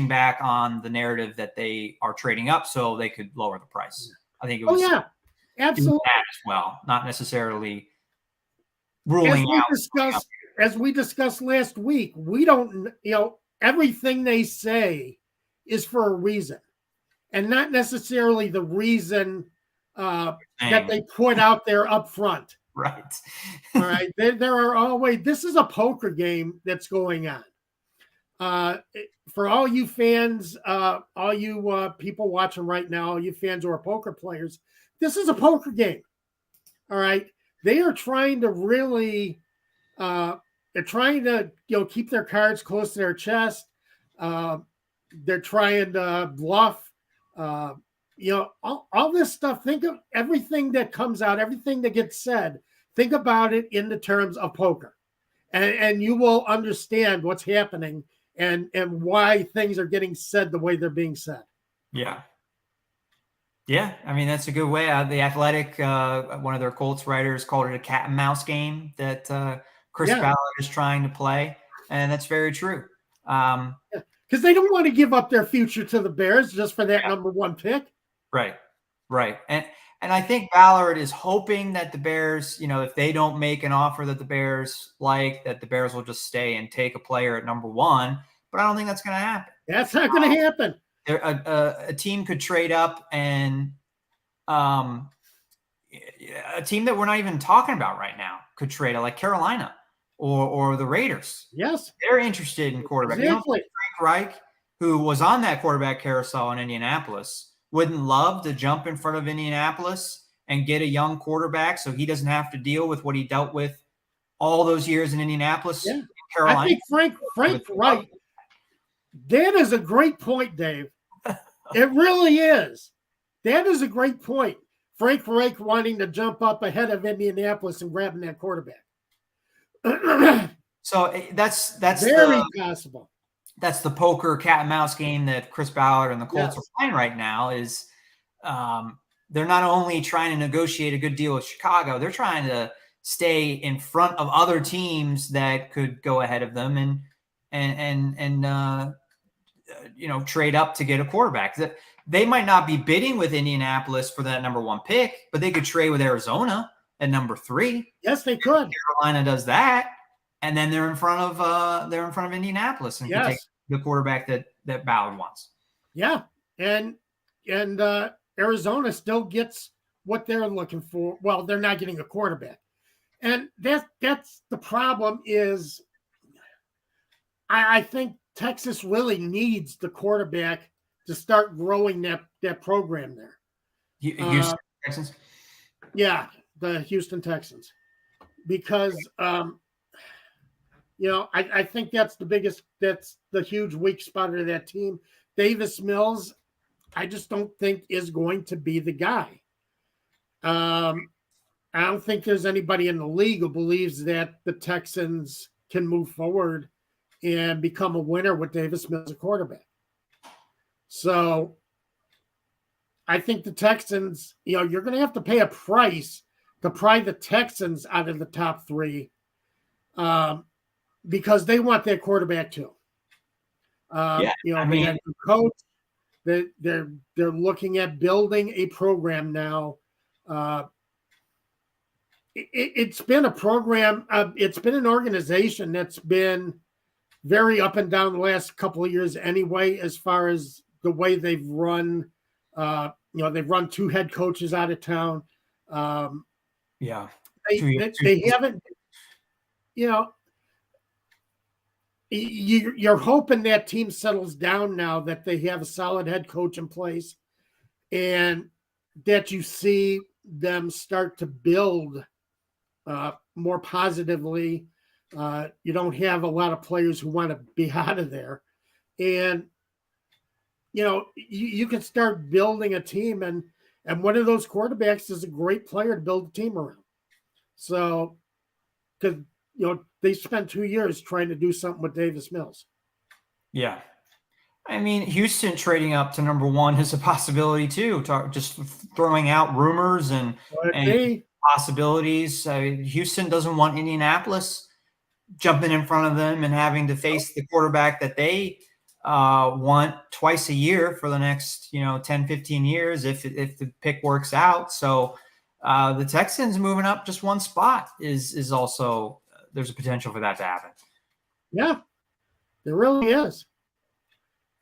back on the narrative that they are trading up so they could lower the price. I think it was absolutely that as well, not necessarily as ruling we out. As we discussed last week, we don't, everything they say is for a reason, and not necessarily the reason that they put out there up front. Right. All right. There are always, this is a poker game that's going on. For all you fans, all you people watching right now, all you fans who are poker players, this is a poker game. All right. They are trying to really, they're trying to, keep their cards close to their chest. They're trying to bluff. All this stuff. Think of everything that comes out, everything that gets said. Think about it in the terms of poker, and you will understand what's happening and why things are getting said the way they're being said. Yeah. Yeah, I mean, that's a good way. The Athletic, one of their Colts writers, called it a cat and mouse game that Chris Ballard is trying to play, and that's very true. Because they don't want to give up their future to the Bears just for that number one pick. Right. And I think Ballard is hoping that the Bears, if they don't make an offer that the Bears like, that the Bears will just stay and take a player at number one. But I don't think that's going to happen. That's not going to happen. A team could trade up, and a team that we're not even talking about right now could trade up, like Carolina or the Raiders. Yes. They're interested in quarterback. Exactly. Frank Reich, who was on that quarterback carousel in Indianapolis, wouldn't love to jump in front of Indianapolis and get a young quarterback so he doesn't have to deal with what he dealt with all those years in Indianapolis. Yeah. In Carolina. I think Frank Reich, that is a great point, Dave. It really is. That is a great point. Frank Reich wanting to jump up ahead of Indianapolis and grabbing that quarterback. So that's very possible. That's the poker cat and mouse game that Chris Ballard and the Colts are playing right now. Is they're not only trying to negotiate a good deal with Chicago, they're trying to stay in front of other teams that could go ahead of them and trade up to get a quarterback. They might not be bidding with Indianapolis for that number one pick, but they could trade with Arizona at number 3. Yes, they could. Carolina does that, and then they're in front of Indianapolis and can take the quarterback that Ballard wants. Yeah, and Arizona still gets what they're looking for. Well, they're not getting a quarterback, and that's the problem. Is I think Texas really needs the quarterback to start growing that program there. Houston Texans? Yeah, the Houston Texans. Because, I think that's the huge weak spot of that team. Davis Mills, I just don't think is going to be the guy. I don't think there's anybody in the league who believes that the Texans can move forward and become a winner with Davis Mills as a quarterback. So I think the Texans, you're going to have to pay a price to pry the Texans out of the top 3 because they want their quarterback too. The coach, they're looking at building a program now. It's been a program. It's been an organization that's been very up and down the last couple of years anyway, as far as the way they've run. They've run 2 head coaches out of town. They haven't, you're hoping that team settles down now that they have a solid head coach in place and that you see them start to build more positively. You don't have a lot of players who want to be out of there. And, you can start building a team and one of those quarterbacks is a great player to build a team around. So, because, they spent 2 years trying to do something with Davis Mills. Yeah. I mean, Houston trading up to number 1 is a possibility too. Just throwing out rumors and possibilities. Houston doesn't want Indianapolis jumping in front of them and having to face the quarterback that they want twice a year for the next 10, 15 years if the pick works out. So the Texans moving up just one spot is also, there's a potential for that to happen. Yeah, there really is.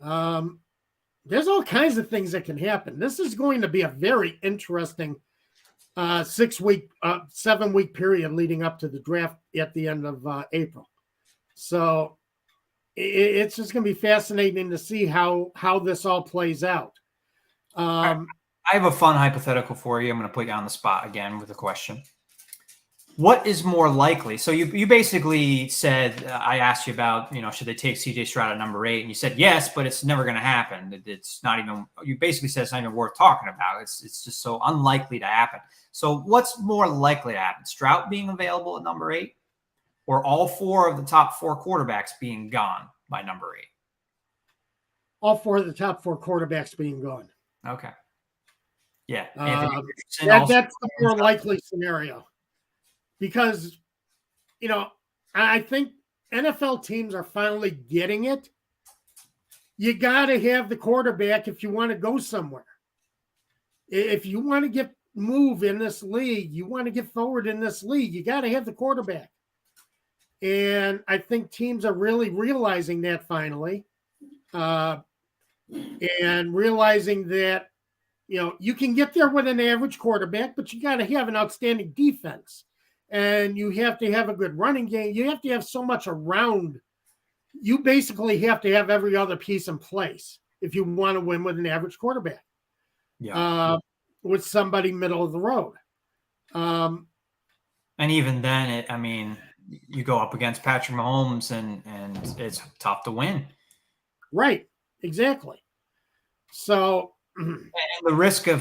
There's all kinds of things that can happen. This is going to be a very interesting 7-week period leading up to the draft at the end of April. So it's just going to be fascinating to see how this all plays out. I have a fun hypothetical for you. I'm going to put you on the spot again with a question. What is more likely? So you basically said, I asked you about, should they take CJ Stroud at number 8? And you said yes, but it's never going to happen. It's not even, you basically said it's not even worth talking about. It's just so unlikely to happen. So what's more likely to happen? Stroud being available at number 8, or all 4 of the top 4 quarterbacks being gone by number 8? All 4 of the top 4 quarterbacks being gone. Okay. Yeah. That's the more likely scenario. Because, I think NFL teams are finally getting it. You got to have the quarterback if you want to go somewhere. If you want to move in this league, you want to get forward in this league, you got to have the quarterback. And I think teams are really realizing that finally. And realizing that, you can get there with an average quarterback, but you got to have an outstanding defense. And you have to have a good running game. You have to have so much around. You basically have to have every other piece in place if you want to win with an average quarterback. Yeah. With somebody middle of the road. And even then, you go up against Patrick Mahomes and it's tough to win. Right. Exactly. So, and the risk of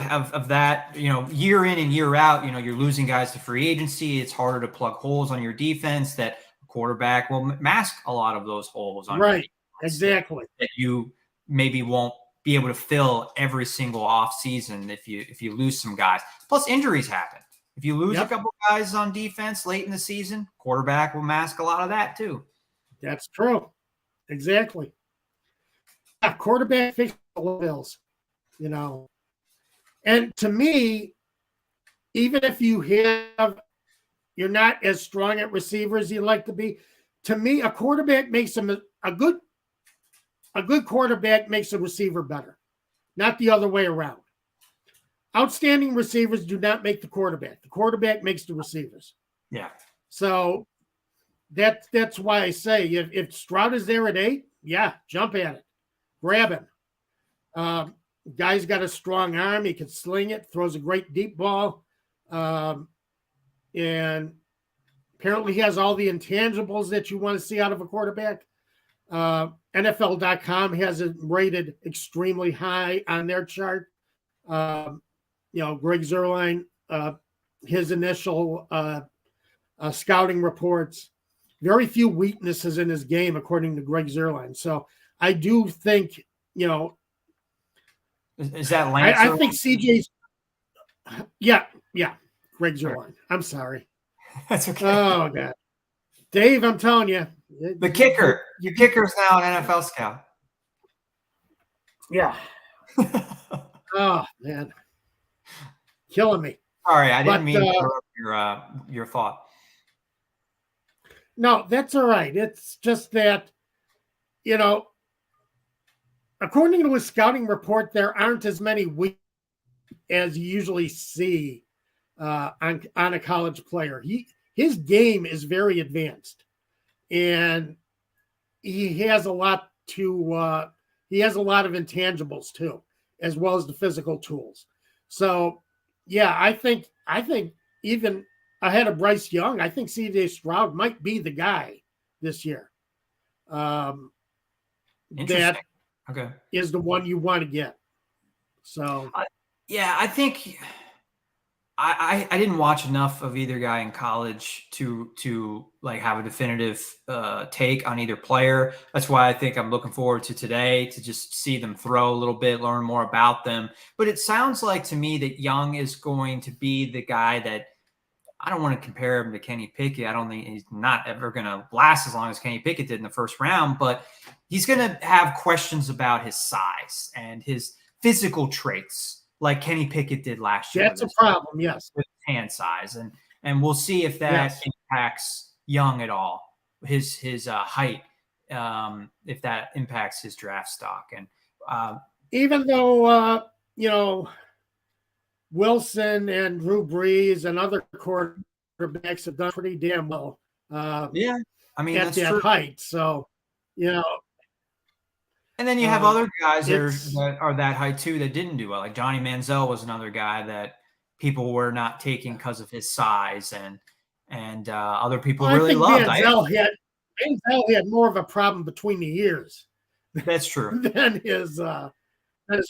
that, year in and year out, you're losing guys to free agency. It's harder to plug holes on your defense. That quarterback will mask a lot of those holes on right. Exactly. That you maybe won't be able to fill every single off season if you lose some guys. Plus injuries happen. If you lose a couple guys on defense late in the season, quarterback will mask a lot of that too. That's true. Exactly. Yeah, quarterback fixes the bills. And to me, even if you're not as strong at receiver as you'd like to be, to me, a quarterback makes him a good quarterback makes a receiver better, not the other way around. Outstanding receivers do not make the quarterback. The quarterback makes the receivers. Yeah. So that's why I say if Stroud is there at 8, jump at it, grab him. Guy's got a strong arm. He can sling it, throws a great deep ball. And apparently he has all the intangibles that you want to see out of a quarterback. NFL.com has it rated extremely high on their chart. Greg Zuerlein, his initial scouting reports, very few weaknesses in his game, according to Greg Zuerlein. So I do think, is that Lance? I think CJ's. Yeah. Greg Zuerlein. I'm sorry. That's okay. Oh God, Dave, I'm telling you, the kicker. Your kicker's now an NFL scout. Yeah. Oh man, killing me. Sorry, I didn't mean to interrupt your thought. No, that's all right. It's just that, according to his scouting report, there aren't as many weeks as you usually see on a college player. His game is very advanced, and he has a lot of intangibles too, as well as the physical tools. So, I think even ahead of Bryce Young, I think CJ Stroud might be the guy this year. That is the one you want to get. So, I think I didn't watch enough of either guy in college to like have a definitive take on either player. That's why I think I'm looking forward to today to just see them throw a little bit, learn more about them. But it sounds like to me that Young is going to be the guy that I don't want to compare him to Kenny Pickett. I don't think he's not ever going to last as long as Kenny Pickett did in the first round, but he's going to have questions about his size and his physical traits like Kenny Pickett did last year. That's a problem, yes. With hand size. And we'll see if that impacts Young at all, his height, if that impacts his draft stock. And even though, Wilson and Drew Brees and other quarterbacks have done pretty damn well. Yeah, I mean, at that height. So, and then you have other guys that are that height too that didn't do well. Like Johnny Manziel was another guy that people were not taking because of his size, and other people really loved. Manziel had more of a problem between the ears. That's true. than his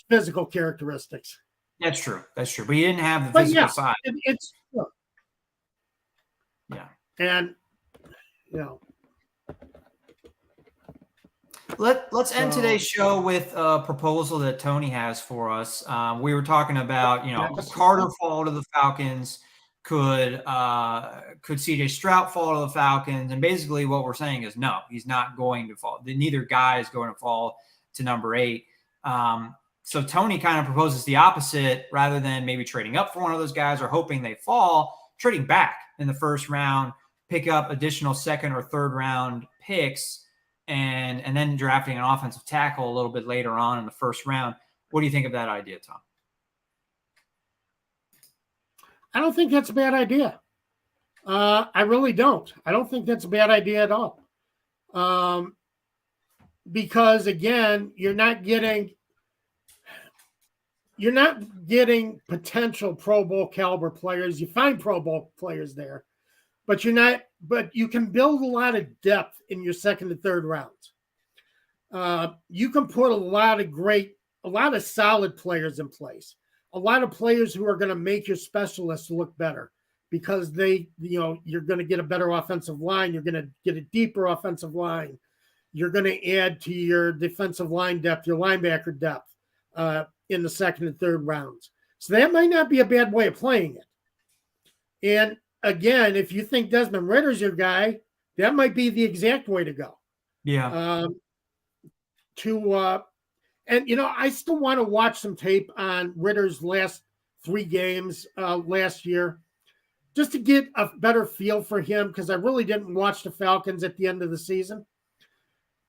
physical characteristics. That's true. But he didn't have the physical side. It's true. Yeah. And let's end today's show with a proposal that Tony has for us. We were talking about, Carter fall to the Falcons. Could CJ Stroud fall to the Falcons? And basically what we're saying is no, he's not going to fall. Neither guy is going to fall to number 8. So Tony kind of proposes the opposite. Rather than maybe trading up for one of those guys or hoping they fall, trading back in the first round, pick up additional second or third round picks, and then drafting an offensive tackle a little bit later on in the first round. What do you think of that idea, Tom? I don't think that's a bad idea. I really don't. I don't think that's a bad idea at all. Because again, you're not getting potential Pro Bowl caliber players. You find Pro Bowl players there, but you can build a lot of depth in your second and third rounds. You can put a lot of solid players in place. A lot of players who are going to make your specialists look better because you're going to get a better offensive line. You're going to get a deeper offensive line. You're going to add to your defensive line depth, your linebacker depth in the second and third rounds. So that might not be a bad way of playing it. And again, if you think Desmond Ritter's your guy, that might be the exact way to go. Yeah. I still want to watch some tape on Ritter's last 3 games last year just to get a better feel for him because I really didn't watch the Falcons at the end of the season.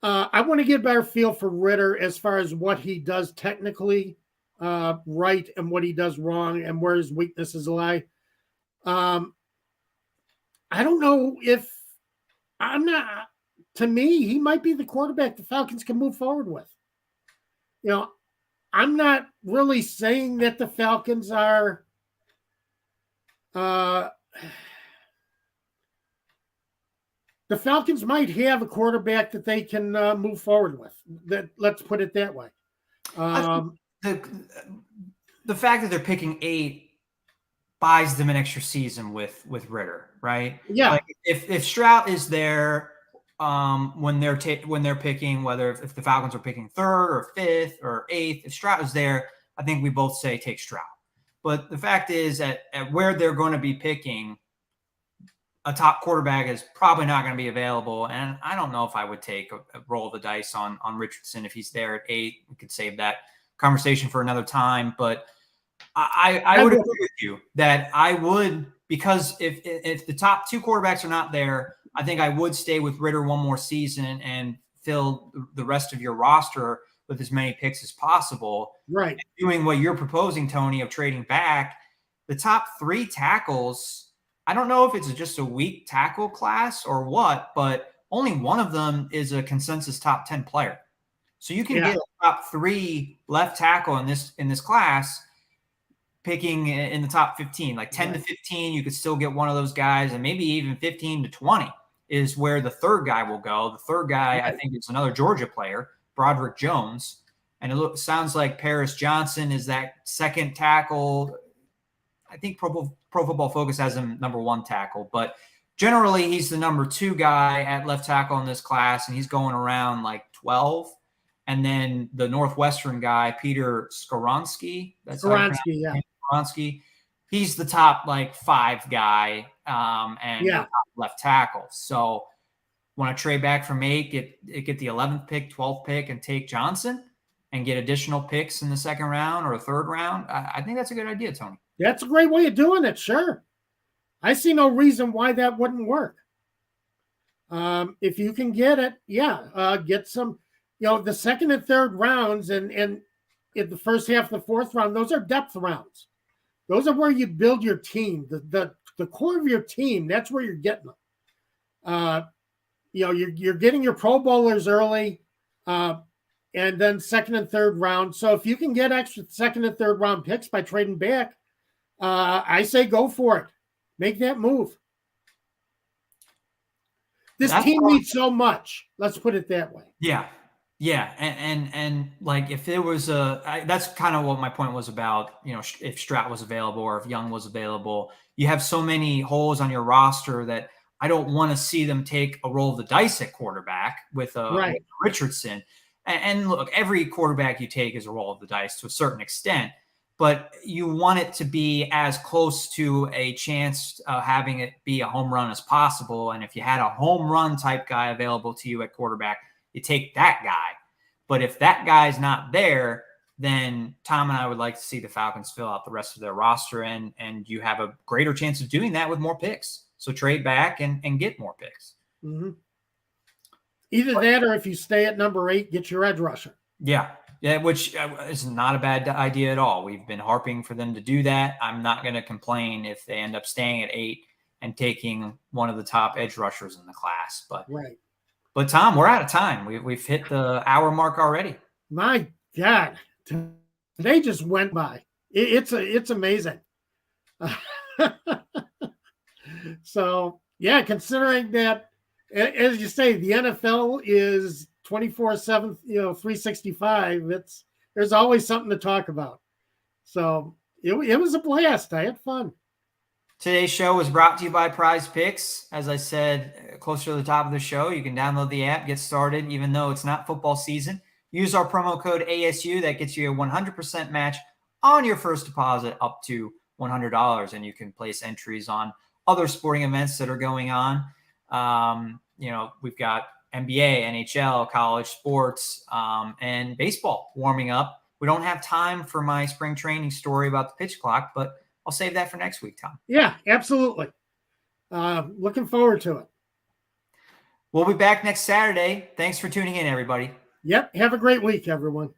I want to get a better feel for Ritter as far as what he does technically right and what he does wrong and where his weaknesses lie. I don't know if to me, he might be the quarterback the Falcons can move forward with. I'm not really saying that the Falcons are the Falcons might have a quarterback that they can move forward with. Let's put it that way. The fact that they're picking 8 buys them an extra season with Ritter, right? Yeah. Like if Stroud is there when they're picking, whether if the Falcons are picking 3rd or 5th or 8th, if Stroud is there, I think we both say take Stroud. But the fact is at where they're going to be picking, a top quarterback is probably not going to be available. And I don't know if I would take a roll of the dice on Richardson if he's there at 8. We could save that conversation for another time. But I would agree with you that I would, because if the top 2 quarterbacks are not there, I think I would stay with Ritter one more season and fill the rest of your roster with as many picks as possible. Right. And doing what you're proposing, Tony, of trading back, the top 3 tackles, I don't know if it's just a weak tackle class or what, but only one of them is a consensus top 10 player. So you can get a top 3 left tackle in this class picking in the top 15, like 10 to 15, you could still get one of those guys, and maybe even 15 to 20 is where the third guy will go. The third guy, I think, is another Georgia player, Broderick Jones. And it sounds like Paris Johnson is that second tackle. I think Pro Football Focus has him number 1 tackle, but generally he's the number 2 guy at left tackle in this class, and he's going around like 12. And then the Northwestern guy, Peter Skoronski. Skoronski, he's the top like 5 guy and your top left tackle. So want to trade back from 8, get the 11th pick, 12th pick, and take Johnson and get additional picks in the second round or third round. I think that's a good idea, Tony. That's a great way of doing it. Sure. I see no reason why that wouldn't work. If you can get it, get some, the second and third rounds and in the first half of the fourth round, those are depth rounds. Those are where you build your team, the core of your team. That's where you're getting them. You're getting your Pro Bowlers early, and then second and third round. So if you can get extra second and third round picks by trading back, I say go for it. Make that move. This team needs so much. Let's put it that way. Yeah. Yeah. And like if there was that's kind of what my point was about, if Stroud was available or if Young was available, you have so many holes on your roster that I don't want to see them take a roll of the dice at quarterback with Richardson. And look, every quarterback you take is a roll of the dice to a certain extent, but you want it to be as close to a chance of having it be a home run as possible. And if you had a home run type guy available to you at quarterback, you take that guy. But if that guy's not there, then Tom and I would like to see the Falcons fill out the rest of their roster, and you have a greater chance of doing that with more picks. So trade back and get more picks. Mm-hmm. Either that or if you stay at number 8, get your edge rusher. Yeah, which is not a bad idea at all. We've been harping for them to do that. I'm not going to complain if they end up staying at 8 and taking one of the top edge rushers in the class. But Tom, we're out of time. We've hit the hour mark already. My God, they just went by. It's amazing. So, yeah, considering that, as you say, the NFL is 24/7, 365. There's always something to talk about. So it was a blast. I had fun. Today's show was brought to you by Prize Picks. As I said, closer to the top of the show, you can download the app, get started, even though it's not football season. Use our promo code ASU. That gets you a 100% match on your first deposit up to $100, and you can place entries on other sporting events that are going on. We've got NBA, NHL, college sports, and baseball warming up. We don't have time for my spring training story about the pitch clock, but I'll save that for next week, Tom. Yeah, absolutely. Looking forward to it. We'll be back next Saturday. Thanks for tuning in, everybody. Yep. Have a great week, everyone.